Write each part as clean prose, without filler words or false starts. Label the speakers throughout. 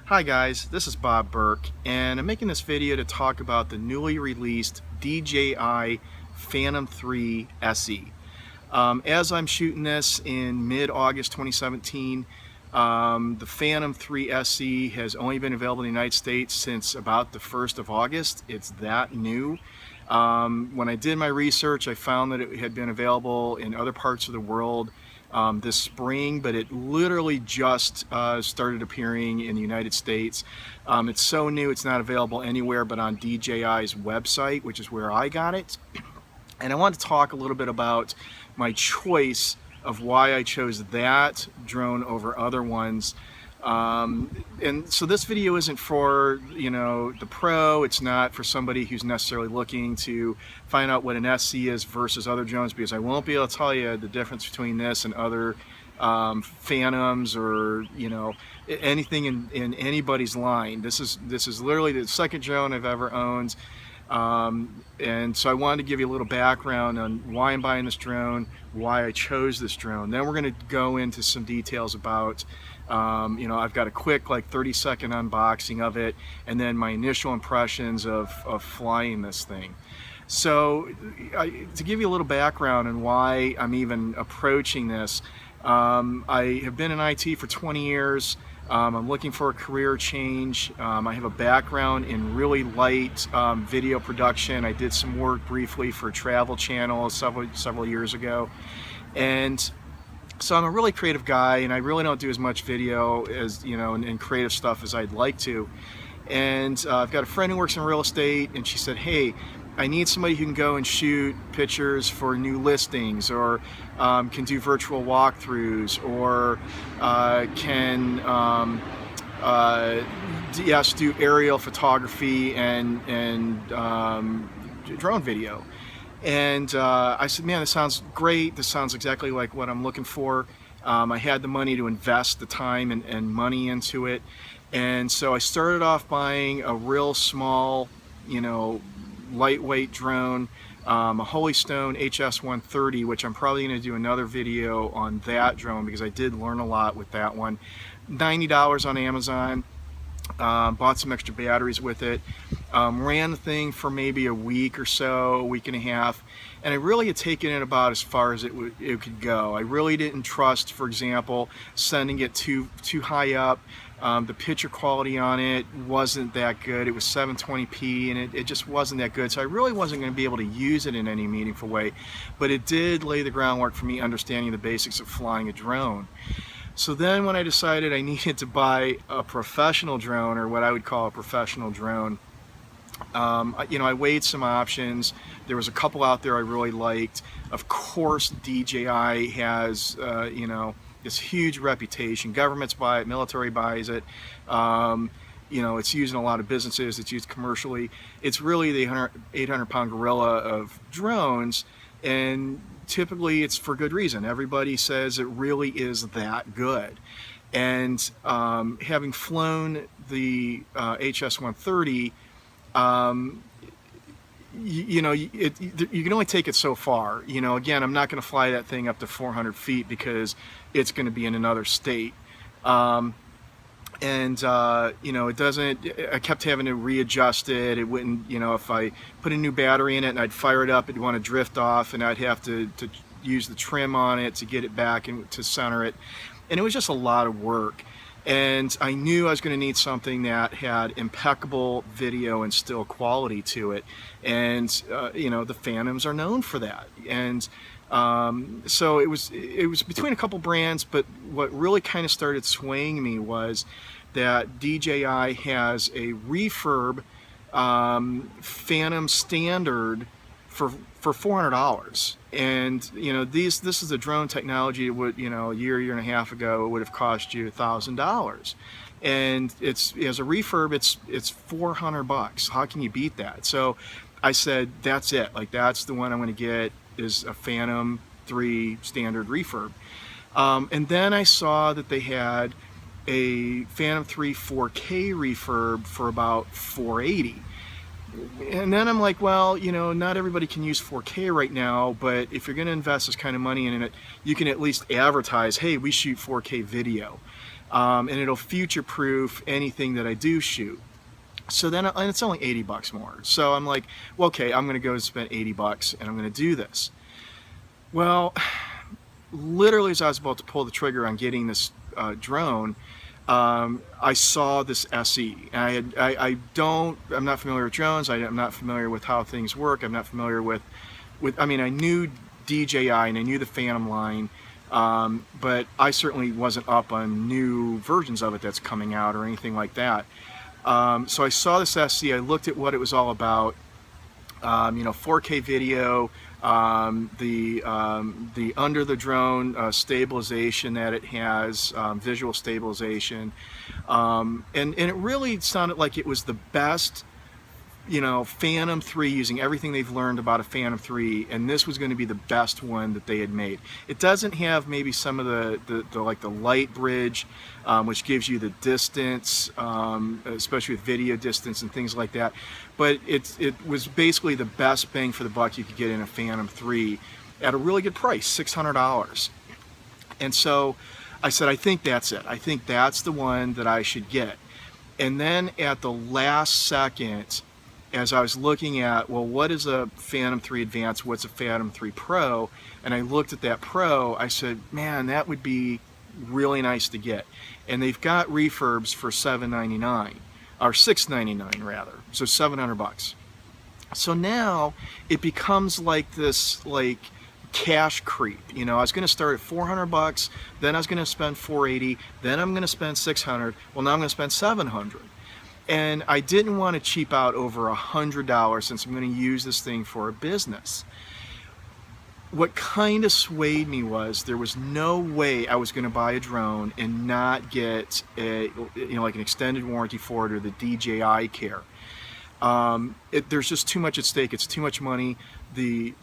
Speaker 1: Hi guys, this is Bob Burke, and I'm making this video to talk about the newly released DJI Phantom 3 SE. As I'm shooting this in mid-August 2017, the Phantom 3 SE has only been available in the United States since about the 1st of August. It's that new. When I did my research, I found that it had been available in other parts of the world this spring, but it literally just started appearing in the United States. It's so new it's not available anywhere but on DJI's website, which is where I got it. And I want to talk a little bit about my choice of why I chose that drone over other ones. And so this video isn't for, the pro. It's not for somebody who's necessarily looking to find out what an SC is versus other drones, because I won't be able to tell you the difference between this and other Phantoms or anything in anybody's line. This is literally the second drone I've ever owned. And so I wanted to give you a little background on why I'm buying this drone, why I chose this drone. Then we're going to go into some details about, I've got a quick 30-second unboxing of it, and then my initial impressions of flying this thing. So to give you a little background on why I'm even approaching this, I have been in IT for 20 years. I'm looking for a career change. I have a background in really light video production. I did some work briefly for a travel channel several years ago, and so I'm a really creative guy, and I really don't do as much video as and creative stuff as I'd like to. And I've got a friend who works in real estate, and she said, "Hey, I need somebody who can go and shoot pictures for new listings, or can do virtual walkthroughs, or can do aerial photography and drone video." And I said, "Man, this sounds great. This sounds exactly like what I'm looking for." I had the money to invest the time and money into it, and so I started off buying a real small, lightweight drone, a Holystone HS-130, which I'm probably going to do another video on that drone because I did learn a lot with that one. $90 on Amazon. Bought some extra batteries with it. Ran the thing for maybe a week or so, a week and a half, and I really had taken it about as far as it could go. I really didn't trust, for example, sending it too high up. The picture quality on it wasn't that good. It was 720p, and it just wasn't that good. So I really wasn't going to be able to use it in any meaningful way, but it did lay the groundwork for me understanding the basics of flying a drone. So then when I decided I needed to buy a professional drone, or what I would call a professional drone, I weighed some options. There was a couple out there I really liked. Of course, DJI has, this huge reputation. Governments buy it, military buys it. It's used in a lot of businesses. It's used commercially. It's really the 800-pound gorilla of drones, and typically it's for good reason. Everybody says it really is that good. And having flown the HS-130, you can only take it so far. Again, I'm not going to fly that thing up to 400 feet because it's going to be in another state. It doesn't, I kept having to readjust it. It wouldn't, if I put a new battery in it and I'd fire it up, it'd want to drift off, and I'd have to use the trim on it to get it back and to center it. And it was just a lot of work. And I knew I was going to need something that had impeccable video and still quality to it. And, the Phantoms are known for that. And so it was between a couple brands, but what really kind of started swaying me was that DJI has a refurb Phantom standard for $400. And this is a drone technology that would, a year and a half ago, it would have cost you $1,000. And it's, as a refurb, it's $400. How can you beat that? So I said, that's it. That's the one I'm going to get, is a Phantom 3 standard refurb. And then I saw that they had a Phantom 3 4K refurb for about $480. And then I'm like, well, not everybody can use 4K right now, but if you're going to invest this kind of money in it, you can at least advertise, hey, we shoot 4K video. and it'll future-proof anything that I do shoot. So then, and it's only 80 bucks more. So I'm like, well, okay, I'm going to go and spend 80 bucks and I'm going to do this. Well, literally as I was about to pull the trigger on getting this drone, I saw this SE. And I'm not familiar with drones. I'm not familiar with how things work. I'm not familiar with I mean, I knew DJI and I knew the Phantom line, but I certainly wasn't up on new versions of it that's coming out or anything like that. So I saw this SE, I looked at what it was all about, 4K video, the under the drone stabilization that it has, visual stabilization, and it really sounded like it was the best, Phantom 3, using everything they've learned about a Phantom 3, and this was going to be the best one that they had made. It doesn't have maybe some of the light bridge, which gives you the distance, especially with video distance and things like that, but it was basically the best bang for the buck you could get in a Phantom 3 at a really good price, $600. And so I said, I think that's it. I think that's the one that I should get. And then at the last second, as I was looking at, well, what is a Phantom 3 Advanced, what's a Phantom 3 Pro, and I looked at that Pro, I said, man, that would be really nice to get. And they've got refurbs for $799, or $699 rather, so 700 bucks. So now it becomes like this, cash creep. I was going to start at 400 bucks, then I was going to spend 480, then I'm going to spend 600, well, now I'm going to spend 700. And I didn't want to cheap out over $100 since I'm going to use this thing for a business. What kind of swayed me was there was no way I was going to buy a drone and not get like an extended warranty for it or the DJI Care. There's just too much at stake. It's too much money. The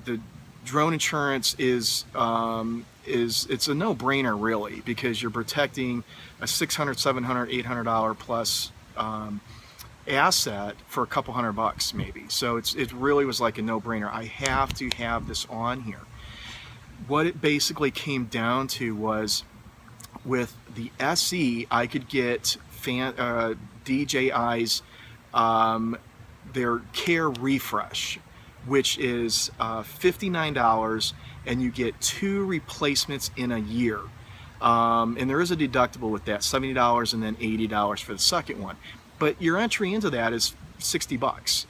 Speaker 1: drone insurance it's a no-brainer really, because you're protecting a $600, $700, $800 plus asset for a couple $100 maybe. So it really was like a no-brainer. I have to have this on here. What it basically came down to was, with the SE, I could get DJI's their Care Refresh, which is $59, and you get 2 replacements in a year. And there is a deductible with that, $70 and then $80 for the second one. But your entry into that is 60 bucks.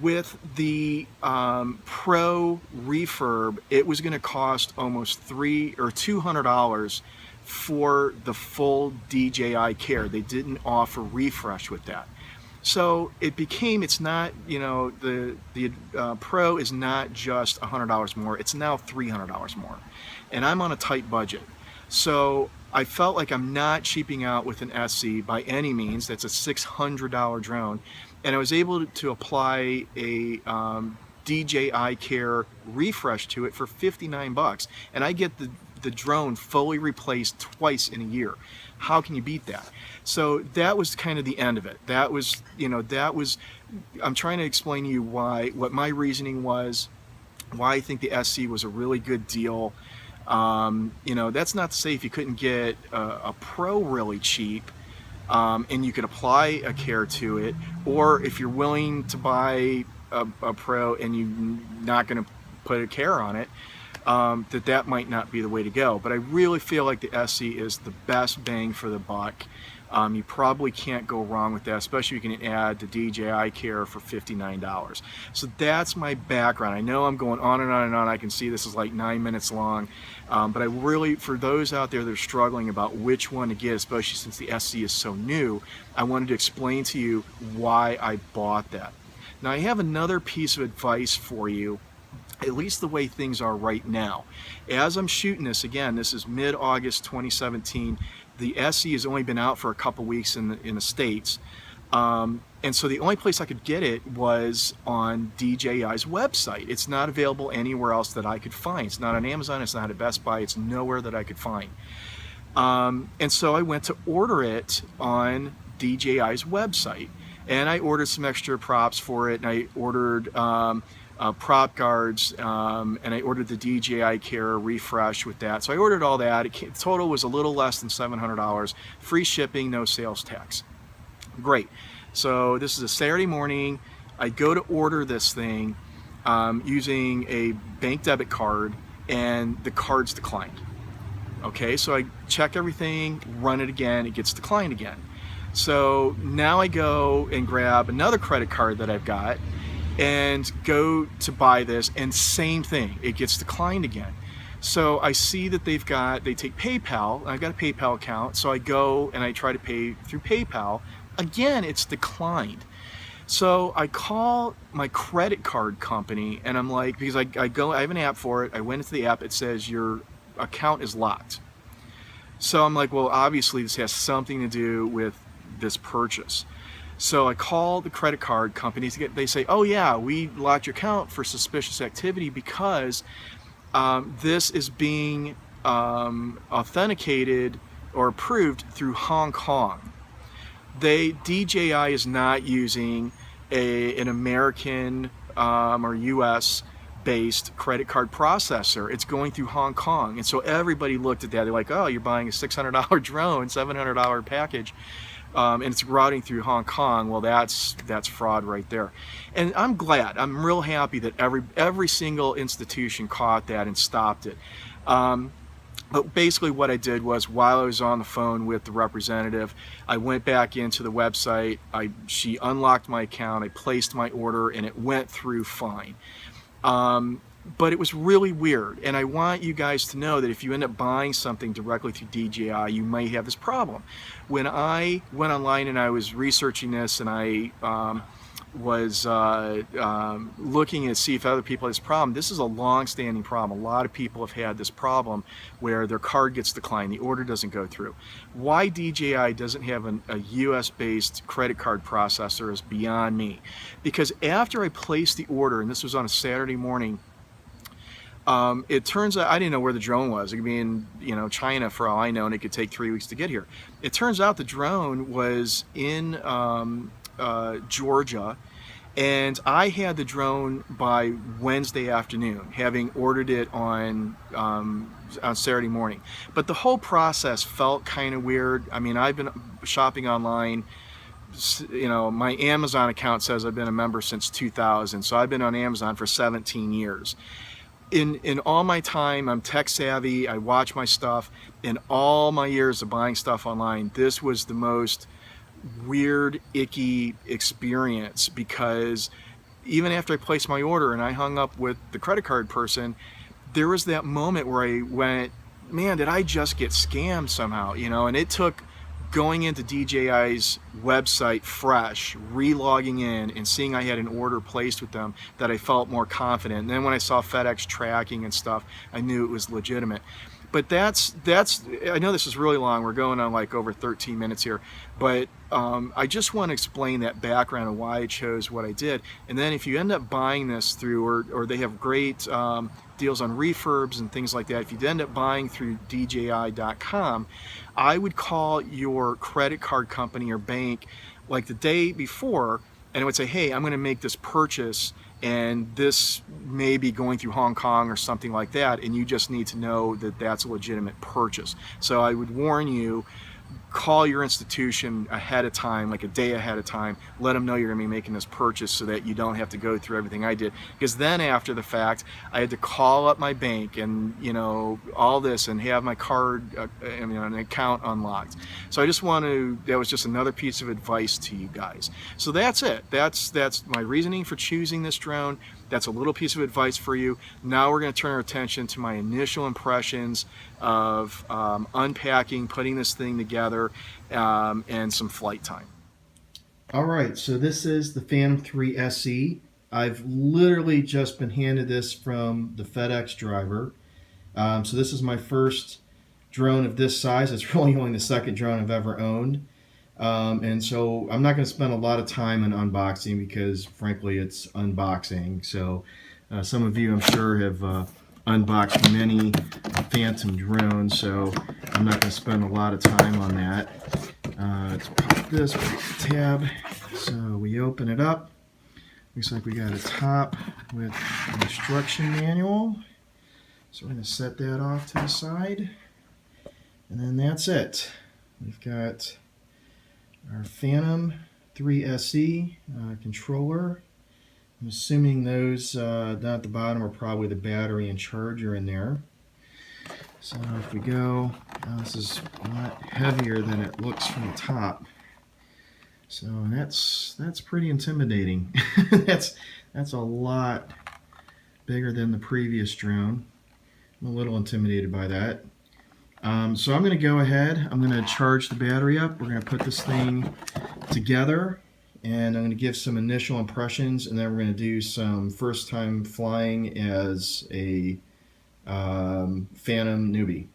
Speaker 1: With the Pro refurb, it was going to cost almost $200 for the full DJI Care. They didn't offer refresh with that. So it became, it's not, the Pro is not just $100 more, it's now $300 more. And I'm on a tight budget. So I felt like I'm not cheaping out with an SE by any means. That's a $600 drone. And I was able to apply a DJI Care refresh to it for 59 bucks. And I get the drone fully replaced twice in a year. How can you beat that? So that was kind of the end of it. That was, I'm trying to explain to you what my reasoning was, why I think the SE was a really good deal. That's not to say if you couldn't get a Pro really cheap, and you could apply a Care to it, or if you're willing to buy a Pro and you're not going to put a Care on it, that might not be the way to go. But I really feel like the SE is the best bang for the buck. You probably can't go wrong with that, especially if you can add the DJI Care for $59. So that's my background. I know I'm going on and on and on. I can see this is like 9 minutes long, but I really, for those out there that are struggling about which one to get, especially since the SE is so new, I wanted to explain to you why I bought that. Now I have another piece of advice for you, at least the way things are right now. As I'm shooting this, again, this is mid-August 2017. The SE has only been out for a couple weeks in the States. And so the only place I could get it was on DJI's website. It's not available anywhere else that I could find. It's not on Amazon, it's not at Best Buy, it's nowhere that I could find. And so I went to order it on DJI's website. And I ordered some extra props for it, and I ordered prop guards, and I ordered the DJI Care refresh with that. So I ordered all that. The total was a little less than $700. Free shipping, no sales tax. Great. So this is a Saturday morning. I go to order this thing using a bank debit card, and the card's declined. Okay, so I check everything, run it again, it gets declined again. So now I go and grab another credit card that I've got and go to buy this, and same thing, it gets declined again. So I see that they take PayPal, and I've got a PayPal account, so I go and I try to pay through PayPal. Again, it's declined. So I call my credit card company, and I'm like, because I have an app for it, I went into the app, it says your account is locked. So I'm like, well, obviously this has something to do with this purchase. So I call the credit card companies. They say, oh yeah, we locked your account for suspicious activity because this is being authenticated or approved through Hong Kong. DJI is not using an American or US based credit card processor. It's going through Hong Kong. And so everybody looked at that. They're like, oh, you're buying a $600 drone, $700 package, and it's routing through Hong Kong. Well, that's fraud right there. And I'm glad, I'm real happy that every single institution caught that and stopped it. But basically what I did was, while I was on the phone with the representative, I went back into the website, she unlocked my account, I placed my order, and it went through fine. But it was really weird, and I want you guys to know that if you end up buying something directly through DJI, you might have this problem. When I went online and I was researching this, and I was looking to see if other people had this problem, this is a long-standing problem. A lot of people have had this problem where their card gets declined, the order doesn't go through. Why DJI doesn't have a US-based credit card processor is beyond me. Because after I placed the order, and this was on a Saturday morning, it turns out I didn't know where the drone was. It could be in China for all I know, and it could take 3 weeks to get here. It turns out the drone was in Georgia, and I had the drone by Wednesday afternoon, having ordered it on Saturday morning. But the whole process felt kind of weird. I mean, I've been shopping online. My Amazon account says I've been a member since 2000, so I've been on Amazon for 17 years. In all my time, I'm tech savvy, I watch my stuff. In all my years of buying stuff online, this was the most weird, icky experience, because even after I placed my order and I hung up with the credit card person, there was that moment where I went, man, did I just get scammed somehow? And it took going into DJI's website fresh, re-logging in, and seeing I had an order placed with them that I felt more confident. And then when I saw FedEx tracking and stuff, I knew it was legitimate. But that's I know this is really long, we're going on like over 13 minutes here, but I just want to explain that background of why I chose what I did. And then if you end up buying this through, or they have great deals on refurbs and things like that, if you end up buying through DJI.com, I would call your credit card company or bank like the day before, and I would say, hey, I'm going to make this purchase, and this may be going through Hong Kong or something like that, and you just need to know that that's a legitimate purchase. So I would warn you, call your institution ahead of time, like a day ahead of time, let them know you're going to be making this purchase so that you don't have to go through everything I did. Because then after the fact, I had to call up my bank and all this, and have my card, an account unlocked. So I just that was just another piece of advice to you guys. So that's it. That's my reasoning for choosing this drone. That's a little piece of advice for you. Now we're going to turn our attention to my initial impressions of unpacking, putting this thing together, and some flight time. All right, so this is the Phantom 3 SE. I've literally just been handed this from the FedEx driver. So this is my first drone of this size. It's really only the second drone I've ever owned. And so I'm not going to spend a lot of time in unboxing because frankly it's unboxing. So some of you I'm sure have unboxed many Phantom drones, so I'm not going to spend a lot of time on that. Let's pop this tab. So we open it up. Looks like we got a top with the instruction manual. So we're going to set that off to the side. And then that's it. We've got our Phantom 3 SE controller. I'm assuming those down at the bottom are probably the battery and charger in there. So if we go, this is a lot heavier than it looks from the top. So that's pretty intimidating. that's a lot bigger than the previous drone. I'm a little intimidated by that. So I'm going to go ahead. I'm going to charge the battery up. We're going to put this thing together, and I'm going to give some initial impressions, and then we're going to do some first time flying as a Phantom newbie.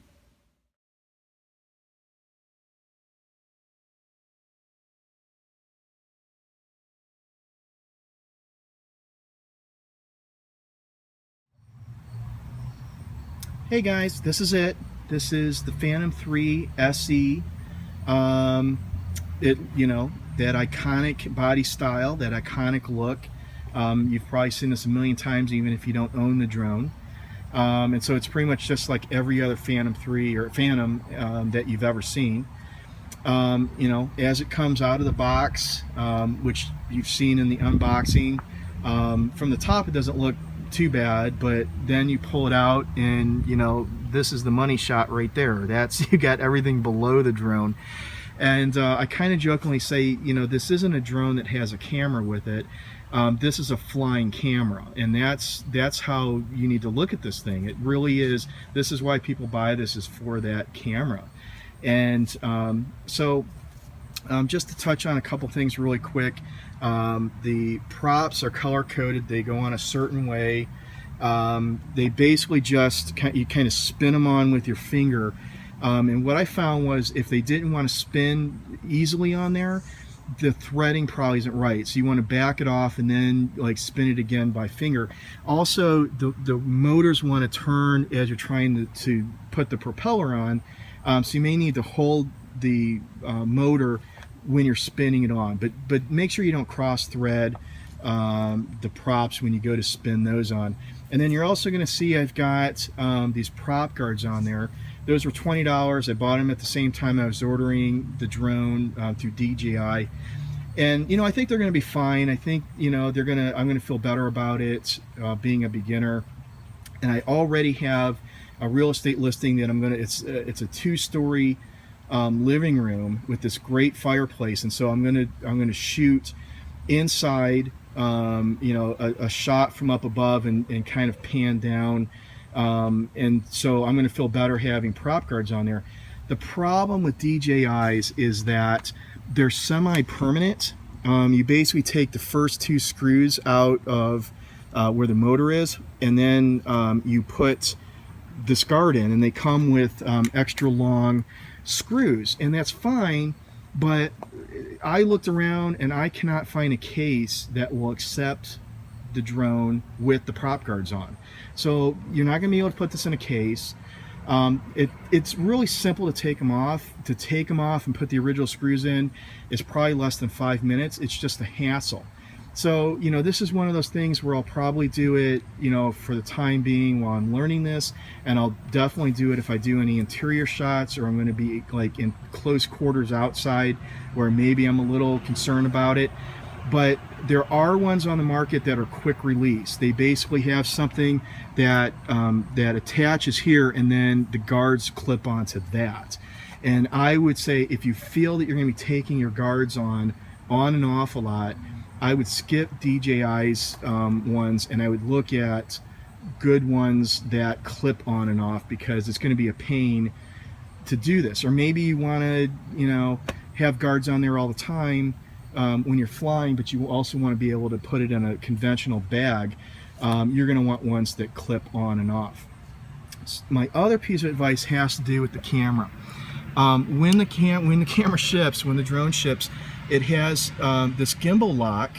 Speaker 1: Hey guys, this is it. This is the Phantom 3 SE. That iconic body style, that iconic look. You've probably seen this a million times, even if you don't own the drone. And so it's pretty much just like every other Phantom 3 or Phantom that you've ever seen. As it comes out of the box, which you've seen in the unboxing, from the top it doesn't look too bad, but then you pull it out and this is the money shot right there. That's, you got everything below the drone. And I kind of jokingly say, this isn't a drone that has a camera with it. This is a flying camera, and that's how you need to look at this thing. It really is. This is why people buy this, is for that camera. And just to touch on a couple things really quick, the props are color coded. They go on a certain way. They basically just you kind of spin them on with your finger. And what I found was, if they didn't want to spin easily on there, the threading probably isn't right. So you want to back it off and then like spin it again by finger. Also, the motors want to turn as you're trying to put the propeller on. So you may need to hold the motor when you're spinning it on, but make sure you don't cross thread the props when you go to spin those on. And then you're also going to see I've got these prop guards on there. Those were $20. I bought them at the same time I was ordering the drone through DJI, and I think they're going to be fine. I think I'm going to feel better about it being a beginner. And I already have a real estate listing that it's a 2-story living room with this great fireplace, and so I'm gonna shoot inside, a shot from up above and kind of pan down, and so I'm gonna feel better having prop guards on there. The problem with DJIs is that they're semi-permanent. You basically take the first 2 screws out of where the motor is, and then you put this guard in, and they come with extra long screws, and that's fine, but I looked around and I cannot find a case that will accept the drone with the prop guards on. So you're not going to be able to put this in a case. It's really simple to take them off. To take them off and put the original screws in is probably less than 5 minutes. It's just a hassle. So, this is one of those things where I'll probably do it, for the time being while I'm learning this, and I'll definitely do it if I do any interior shots, or I'm going to be like in close quarters outside where maybe I'm a little concerned about it. But there are ones on the market that are quick release. They basically have something that that attaches here, and then the guards clip onto that. And I would say, if you feel that you're going to be taking your guards on and off a lot, I would skip DJI's ones, and I would look at good ones that clip on and off, because it's going to be a pain to do this. Or maybe you want to, have guards on there all the time when you're flying, but you also want to be able to put it in a conventional bag. You're going to want ones that clip on and off. My other piece of advice has to do with the camera. When the camera ships, when the drone ships, it has this gimbal lock,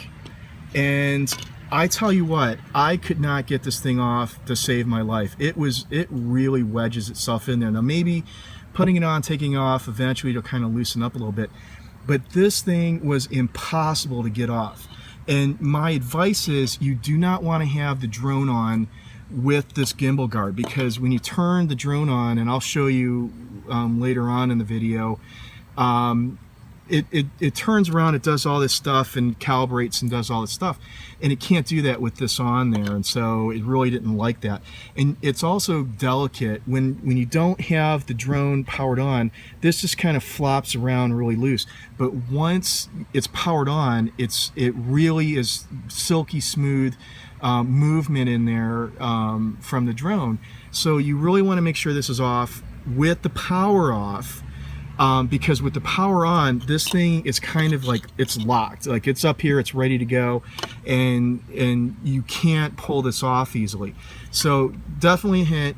Speaker 1: and I tell you what, I could not get this thing off to save my life. It really wedges itself in there. Now maybe putting it on, taking it off, eventually it'll kind of loosen up a little bit, but this thing was impossible to get off. And my advice is you do not want to have the drone on with this gimbal guard, because when you turn the drone on, and I'll show you later on in the video, it turns around, it does all this stuff and calibrates and does all this stuff, and it can't do that with this on there, and so it really didn't like that. And it's also delicate when you don't have the drone powered on. This just kind of flops around really loose, but once it's powered on, it really is silky smooth movement in there from the drone. So you really want to make sure this is off with the power off. Because with the power on, this thing is kind of like it's locked, like it's up here, it's ready to go, and you can't pull this off easily. So definitely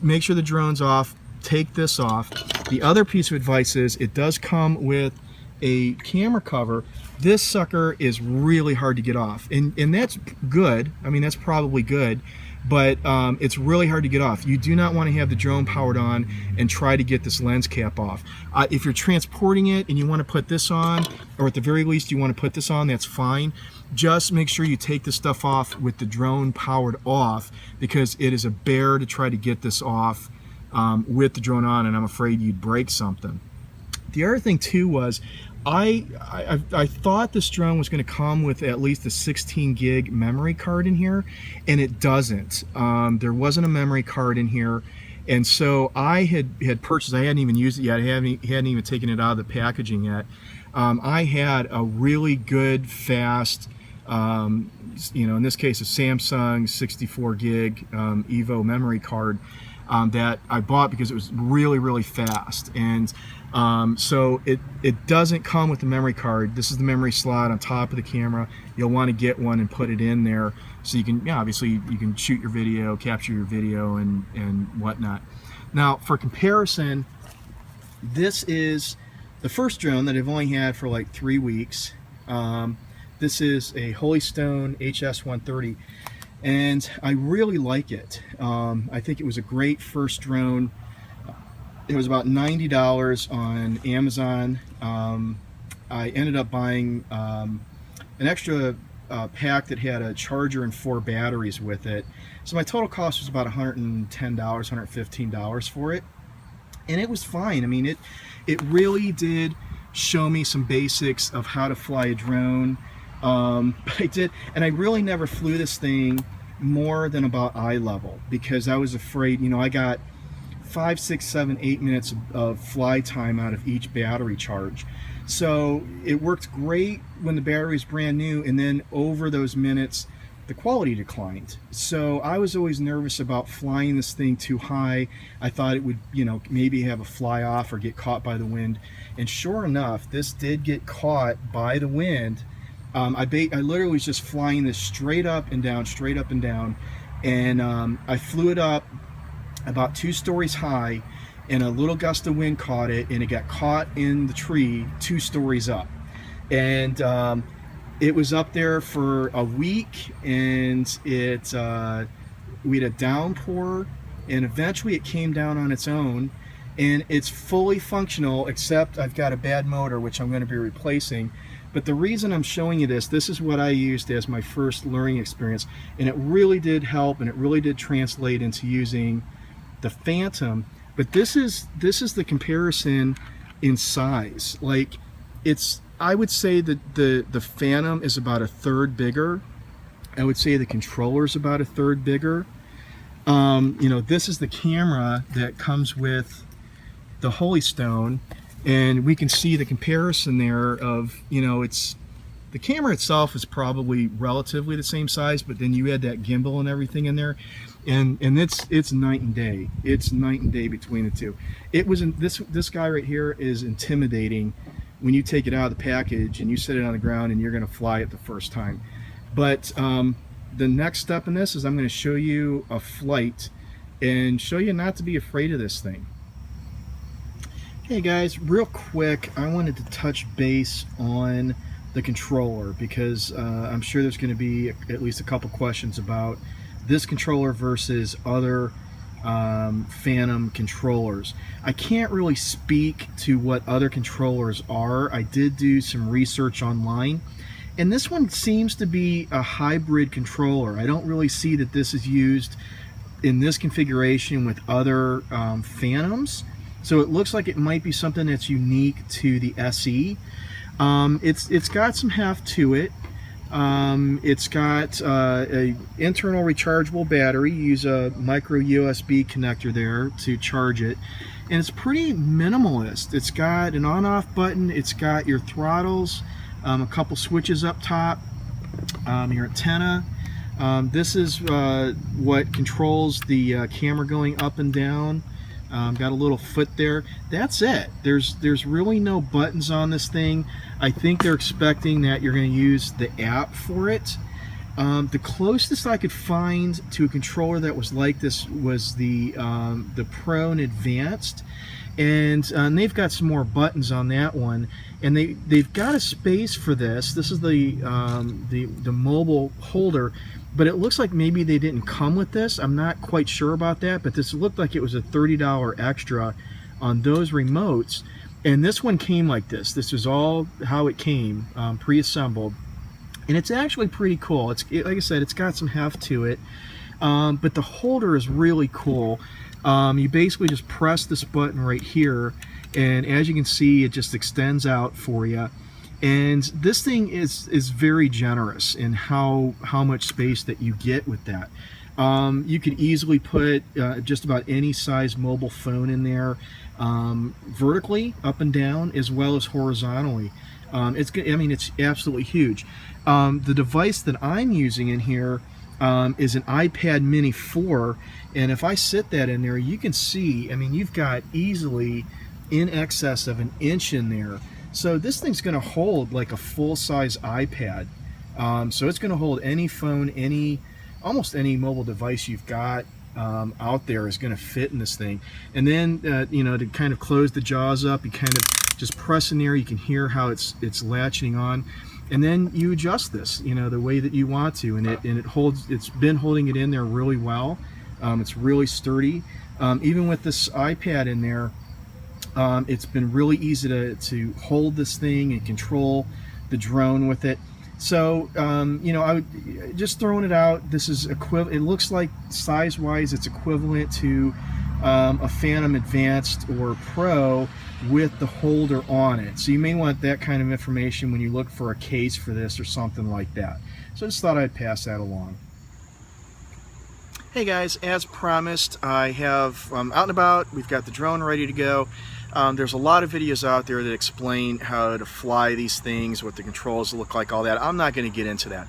Speaker 1: make sure the drone's off, take this off. The other piece of advice is it does come with a camera cover. This sucker is really hard to get off, and that's good. I mean, that's probably good, but it's really hard to get off. You do not want to have the drone powered on and try to get this lens cap off. If you're transporting it and you want to put this on, or at the very least you want to put this on, that's fine. Just make sure you take this stuff off with the drone powered off, because it is a bear to try to get this off with the drone on, and I'm afraid you'd break something. The other thing too was I thought this drone was going to come with at least a 16 gig memory card in here, and it doesn't. There wasn't a memory card in here, and so I had purchased, I hadn't even used it yet, I hadn't even taken it out of the packaging yet. I had a really good, fast, in this case a Samsung 64 gig Evo memory card that I bought because it was really, really fast. And so it doesn't come with the memory card. This is the memory slot on top of the camera. You'll want to get one and put it in there so you can, obviously you can shoot your video, capture your video, and whatnot. Now for comparison, this is the first drone that I've only had for like 3 weeks. This is a Holystone HS-130, and I really like it. I think it was a great first drone. It was about $90 on Amazon. I ended up buying an extra pack that had a charger and 4 batteries with it. So my total cost was about $110, $115 for it. And it was fine. I mean, it really did show me some basics of how to fly a drone. But I did, and I really never flew this thing more than about eye level, because I was afraid, I got 5, 6, 7, 8 minutes of fly time out of each battery charge. So it worked great when the battery was brand new, and then over those minutes the quality declined. So I was always nervous about flying this thing too high. I thought it would, maybe have a fly off or get caught by the wind. And sure enough, this did get caught by the wind. I literally was just flying this straight up and down, straight up and down, and I flew it up about 2 stories high, and a little gust of wind caught it, and it got caught in the tree 2 stories up. And it was up there for a week, and we had a downpour, and eventually it came down on its own, and it's fully functional, except I've got a bad motor which I'm going to be replacing. But the reason I'm showing you this is what I used as my first learning experience, and it really did help, and it really did translate into using the Phantom. But this is the comparison in size. Like, I would say that the Phantom is about 1/3 bigger. I would say the controller is about 1/3 bigger. This is the camera that comes with the Holystone, and we can see the comparison there of, the camera itself is probably relatively the same size, but then you add that gimbal and everything in there, and it's night and day. It's night and day between the two. This guy right here is intimidating when you take it out of the package and you set it on the ground and you're going to fly it the first time. But the next step in this is I'm going to show you a flight and show you not to be afraid of this thing. Hey guys, real quick, I wanted to touch base on the controller, because I'm sure there's going to be at least a couple questions about this controller versus other Phantom controllers. I can't really speak to what other controllers are. I did do some research online, And this one seems to be a hybrid controller. I don't really see that this is used in this configuration with other Phantoms. So it looks like it might be something that's unique to the SE. It's got some heft to it. It's got a internal rechargeable battery. You use a micro USB connector there to charge it, and it's pretty minimalist. It's got an on-off button. It's got your throttles, a couple switches up top, your antenna. This is what controls the camera going up and down. Got a little foot there. That's it. There's really no buttons on this thing. I think they're expecting that you're going to use the app for it. The closest I could find to a controller that was like this was the Pro and Advanced, and they've got some more buttons on that one, and they've got a space for this. This is the mobile holder. But it looks like maybe they didn't come with this. I'm not quite sure about that, but this looked like it was a $30 extra on those remotes. And this one came like this. This was all how it came, pre-assembled. And it's actually pretty cool. Like I said, it's got some heft to it. But the holder is really cool. You basically just press this button right here, and as you can see, it just extends out for you. And this thing is very generous in how much space that you get with that. You could easily put just about any size mobile phone in there, vertically, up and down, as well as horizontally. It's absolutely huge. The device that I'm using in here is an iPad Mini 4, and if I sit that in there, you can see, I mean, you've got easily in excess of an inch in there. So this thing's going to hold like a full-size iPad. So it's going to hold any phone, almost any mobile device you've got out there is going to fit in this thing. And then, to kind of close the jaws up, you kind of just press in there. You can hear how it's latching on, and then you adjust this, the way that you want to, and it holds. It's been holding it in there really well. It's really sturdy. Even with this iPad in there. It's been really easy to hold this thing and control the drone with it. So, I would just throwing it out. This is equivalent. It looks like size-wise, it's equivalent to a Phantom Advanced or Pro with the holder on it. So you may want that kind of information when you look for a case for this or something like that. So I just thought I'd pass that along. Hey guys, as promised, I have out and about. We've got the drone ready to go. There's a lot of videos out there that explain how to fly these things, what the controls look like, all that. I'm not going to get into that.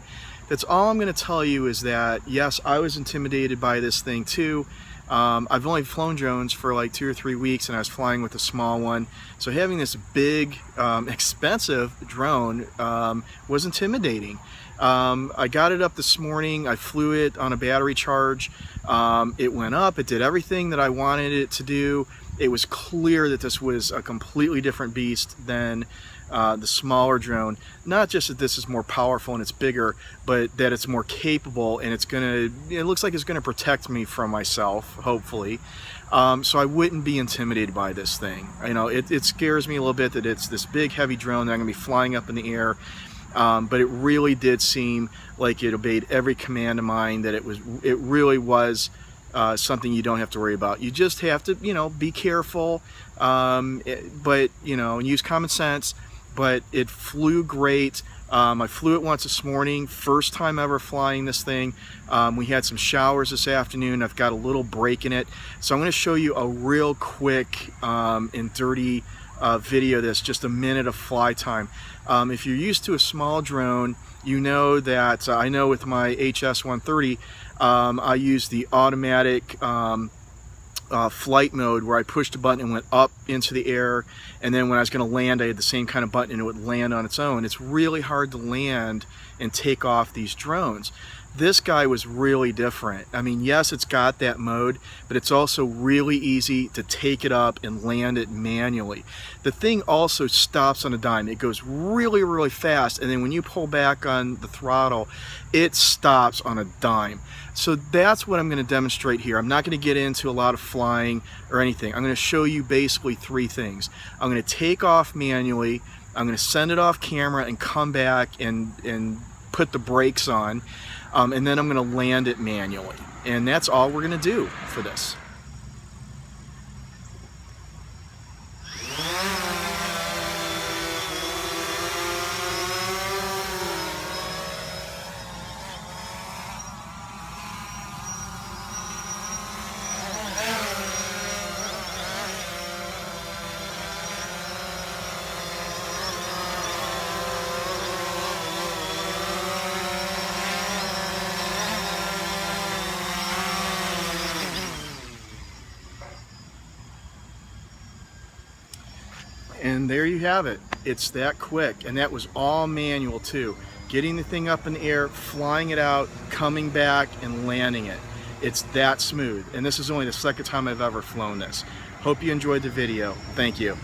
Speaker 1: That's all I'm going to tell you is that, yes, I was intimidated by this thing too. I've only flown drones for like 2 or 3 weeks, and I was flying with a small one. So having this big, expensive drone was intimidating. I got it up this morning. I flew it on a battery charge. It went up. It did everything that I wanted it to do. It was clear that this was a completely different beast than the smaller drone. Not just that this is more powerful and it's bigger, but that it's more capable, and it looks like it's gonna protect me from myself, hopefully. So I wouldn't be intimidated by this thing. It scares me a little bit that it's this big, heavy drone that I'm gonna be flying up in the air. But it really did seem like it obeyed every command of mine, that it really was something you don't have to worry about. You just have to, be careful, but, and use common sense. But it flew great. I flew it once this morning, first time ever flying this thing. We had some showers this afternoon. I've got a little break in it. So I'm going to show you a real quick and dirty video that's just a minute of fly time. If you're used to a small drone, you know that I know with my HS-130, I use the automatic flight mode where I pushed a button and went up into the air, and then when I was going to land, I had the same kind of button and it would land on its own. It's really hard to land and take off these drones. This guy was really different. I mean, yes, it's got that mode, but it's also really easy to take it up and land it manually. The thing also stops on a dime. It goes really, really fast, and then when you pull back on the throttle, it stops on a dime. So that's what I'm going to demonstrate here. I'm not going to get into a lot of flying or anything. I'm going to show you basically 3 things. I'm going to take off manually, I'm going to send it off camera and come back and put the brakes on, and then I'm going to land it manually. And that's all we're going to do for this. And there you have it. It's that quick, and that was all manual too. Getting the thing up in the air, flying it out, coming back, and landing it. It's that smooth, and this is only the second time I've ever flown this. Hope you enjoyed the video. Thank you.